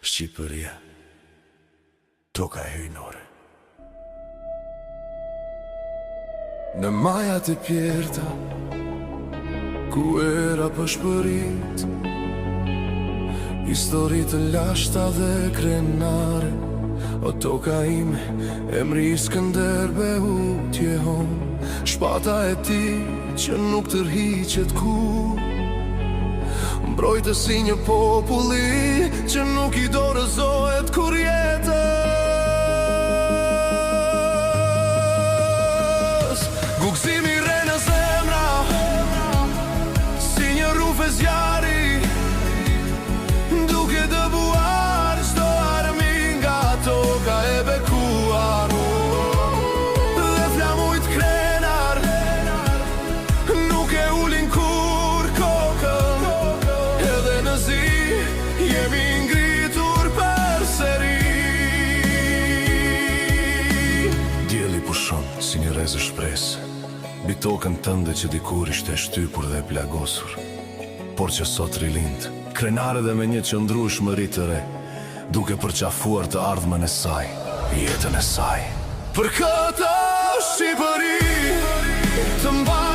Shqipëria, toka e hyjnore. Në majat e pjerta, ku era pëshpërit, histori të lashta dhe krenare. O toka ime, emri Skënderbeu hon, shpata e ti që nuk tërhiqet kur, mbrojtës si një populli që nuk i dorëzohet kur jetës. Gugzimi re në zemra, si një rufe zjari, duke dëbuar çdo armi nga toka e bekuar. Dhe flamujt krenar nuk e ulin kur kokën, edhe në zi jemi ngritur përsëri. Dielli pushon si një rrezë shpresë mbi tokën tënde që dikur ishte shtypur dhe plagosur, por që sot rilind, krenare dhe me një qëndrueshmëri të re, duke përqafuar të ardhmen e saj, jetën e saj. Për këtë Shqipëri të mba